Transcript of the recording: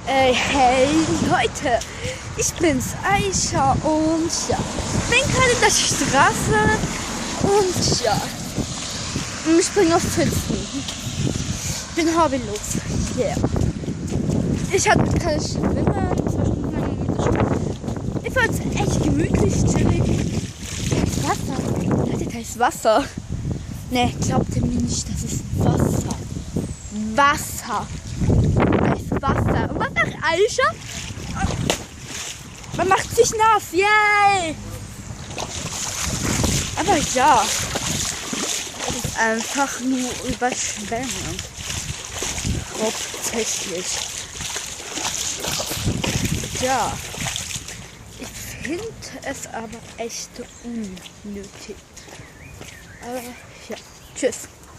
Hey Leute, ich bin's Aisha und ja, bin gerade in der Straße und ja, ich springe auf Pfützen. Bin hobbylos. Yeah. Ich hatte keine Schwimmen, 2 Stunden lang in der Schule. Ich fand es echt gemütlich, chillig. Wasser. Leute, da ist Wasser. Ne, glaubt ihr mir nicht, das ist Wasser. Wasser. Da ist Wasser. Und was macht Aisha? Man macht sich nass. Yay! Aber ja, es ist einfach nur Überschwemmung. Hauptsächlich. Ja, ich finde es aber echt unnötig. Ja, tschüss.